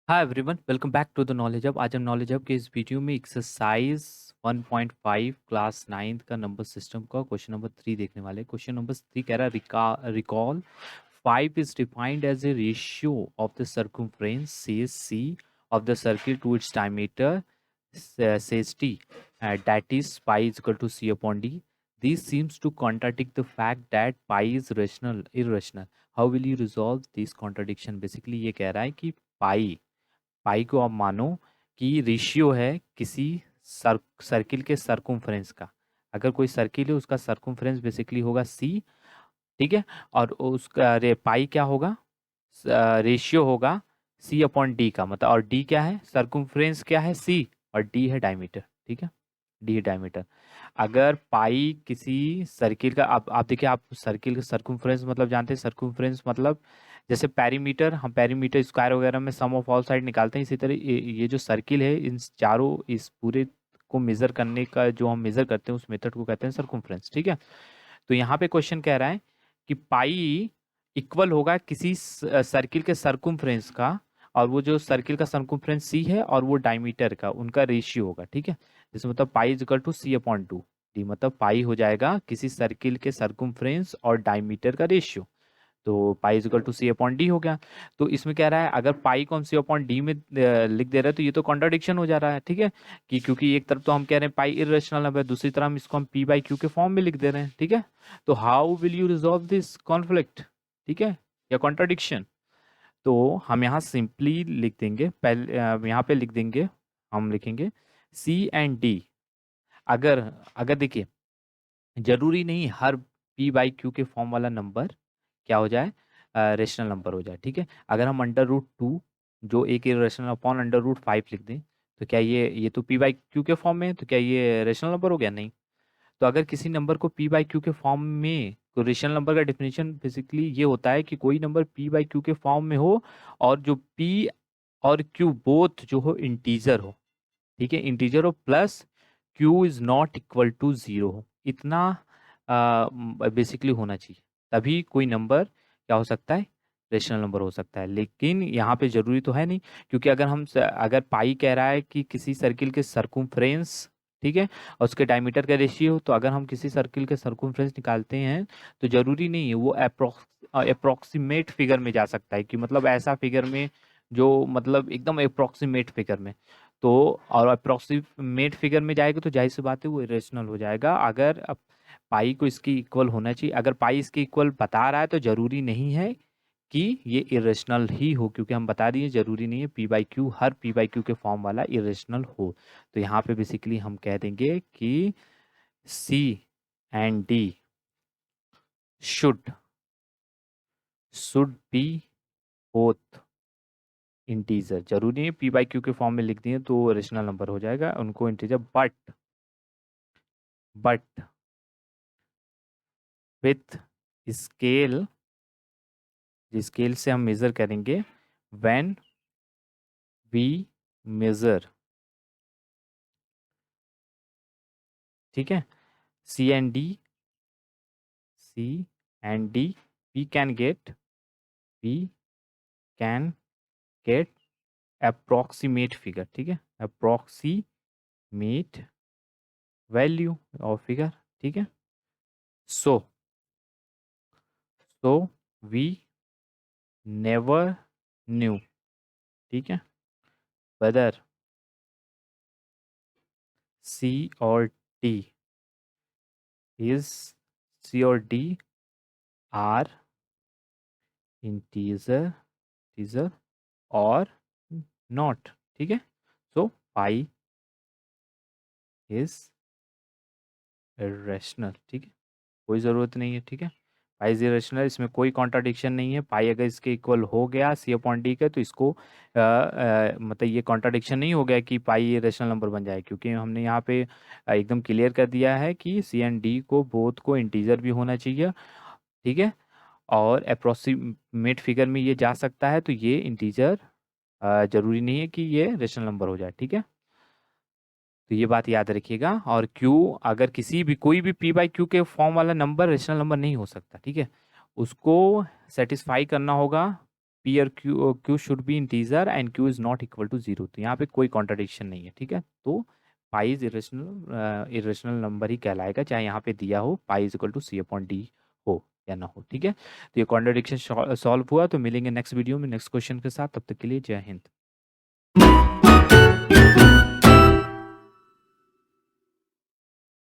Hi everyone, welcome back to the knowledge hub. आज हम knowledge hub के इस वीडियो में एक्सरसाइज 1.5 क्लास 9th का नंबर सिस्टम का क्वेश्चन नंबर 3 देखने वाले। क्वेश्चन नंबर 3 कह रहा है recall 5 is defined as a ratio of the circumference says C of the circle to its diameter says t, that is pi is equal to c upon d. This seems to contradict the fact that pi is rational irrational. How will you resolve this contradiction? Basically ये कह रहा है कि पाई को आप मानो कि ratio है किसी सर्किल के सर्कुम्फ्रेंस का। अगर कोई सर्किल है उसका सर्कुम्फ्रेंस बेसिकली होगा सी, ठीक है। और उसका पाई क्या होगा, रेशियो होगा सी अपॉन डी का, मतलब और डी क्या है, सर्कुम्फ्रेंस क्या है सी, और डी है डायमीटर, ठीक है। डी है डायमीटर। अगर पाई किसी सर्किल का, आप देखिए, आप सर्किल का सर्कुम्फ्रेंस मतलब जानते हैं, सर्कुम्फ्रेंस मतलब जैसे पेरीमीटर, हम पेरीमीटर स्क्वायर वगैरह में सम ऑफ ऑल साइड निकालते हैं, इसी तरह ये जो सर्किल है इन चारों, इस पूरे को मेजर करने का जो हम मेजर करते हैं उस मेथड को कहते हैं सर्कुम्फ्रेंस, ठीक है। तो यहाँ पे क्वेश्चन कह रहा है कि पाई इक्वल होगा किसी सर्किल के सर्कुम्फ्रेंस का, और वो जो सर्किल का सर्कुम्फ्रेंस सी है और वो डायमीटर का, उनका रेशियो होगा, ठीक है। जैसे मतलब pi is equal to C upon two D, मतलब पाई हो जाएगा किसी सर्किल के सर्कुम्फ्रेंस और डायमीटर का रेशियो। तो pi is equal to C upon D हो गया। तो इसमें कह रहा है अगर पाई को हम सी अपॉन डी में लिख दे रहे हैं तो ये तो कॉन्ट्राडिक्शन हो जा रहा है, ठीक है। कि क्योंकि एक तरफ तो हम कह रहे हैं पाई इरेशनल नंबर है, दूसरी तरफ हम इसको हम पी बाई क्यू के फॉर्म में लिख दे रहे हैं, ठीक है। तो how will you resolve this conflict, ठीक है, या कॉन्ट्राडिक्शन? तो हम यहाँ सिंपली लिख देंगे, पहले यहाँ पे लिख देंगे, हम लिखेंगे सी एंड डी। अगर अगर देखिए, जरूरी नहीं हर पी बाई क्यू के फॉर्म वाला नंबर क्या हो जाए, रेशनल नंबर हो जाए, ठीक है। अगर हम अंडर रूट 2 जो एक इरेशनल अपॉन अंडर रूट 5 लिख दें, तो क्या ये तो पी बाई क्यू के फॉर्म में है, तो क्या ये रेशनल नंबर हो गया? नहीं। तो अगर किसी नंबर को पी बाई क्यू के फॉर्म में, तो रेशनल नंबर का डेफिनेशन बेसिकली ये होता है कि कोई नंबर पी बाई क्यू के फॉर्म में हो और जो पी और क्यू बोथ जो हो इंटीजर हो, ठीक है, इंटीजर हो, plus Q is not equal to zero हो, इतना बेसिकली होना चाहिए, तभी कोई नंबर क्या हो सकता है, रेशनल नंबर हो सकता है। लेकिन यहाँ पे जरूरी तो है नहीं, क्योंकि अगर पाई कह रहा है कि किसी सर्किल के सर्कुम्फ्रेंस, ठीक है, और उसके डायमीटर का रेशियो, तो अगर हम किसी सर्किल के सर्कुम्फ्रेंस निकालते हैं तो जरूरी नहीं है वो अप्रोक्सीमेट फिगर में जा सकता है, कि मतलब ऐसा फिगर में जो मतलब एकदम अप्रोक्सीमेट फिगर में। तो और अप्रोक्सीमेट फिगर में जाएगा तो जाहिर सी बात है वो इरेशनल हो जाएगा। अगर अब पाई को इसकी इक्वल होना चाहिए, अगर पाई इसके इक्वल बता रहा है तो जरूरी नहीं है कि ये इरेशनल ही हो, क्योंकि हम बता दिए जरूरी नहीं है पी बाई क्यू, हर पी बाई क्यू के फॉर्म वाला इरेशनल हो। तो यहाँ पे बेसिकली हम कह देंगे कि C and D should should be both integer. जरूरी नहीं पी बाई क्यू के फॉर्म में लिख दिए तो रेशनल नंबर हो जाएगा, उनको integer, but with scale, scale से हम मेजर करेंगे व्हेन वी मेजर, ठीक है, C and D, C and D, we can gate, we can get approximate figure, ठीक है, अप्रोक्सीमेट वैल्यू और फिगर, ठीक है। So so we never knew, ठीक है, वेदर सी और डी इज, सी और डी आर इंटीजर, इंटीजर और नॉट, ठीक है। सो पाई इज इरेशनल, ठीक है, कोई ज़रूरत नहीं है, ठीक है। पाई इज इरेशनल, इसमें कोई कॉन्ट्राडिक्शन नहीं है। पाई अगर इसके इक्वल हो गया सी अपॉन डी का, तो इसको मतलब ये कॉन्ट्राडिक्शन नहीं हो गया कि पाई इरेशनल नंबर बन जाए, क्योंकि हमने यहाँ पे एकदम क्लियर कर दिया है कि सी एंड डी को बोथ को इंटीजर भी होना चाहिए, ठीक है, और अप्रोक्सीमेट फिगर में ये जा सकता है, तो ये इंटीजर जरूरी नहीं है कि ये रेशनल नंबर हो जाए, ठीक है। तो ये बात याद रखिएगा। और क्यू, अगर किसी भी कोई भी पी बाई क्यू के फॉर्म वाला नंबर रेशनल नंबर नहीं हो सकता, ठीक है, उसको सेटिस्फाई करना होगा पी और Q should be integer and Q is not equal to 0। तो यहाँ पे कोई कॉन्ट्रडिक्शन नहीं है, ठीक है। तो पाई इज इरेशनल नंबर ही कहलाएगा, चाहे यहाँ पे दिया हो pi is equal to C upon D हो या ना हो, ठीक है। तो ये कॉन्ट्रडिक्शन सॉल्व हुआ। तो मिलेंगे नेक्स्ट वीडियो में नेक्स्ट क्वेश्चन के साथ, तब तक के लिए जय हिंद।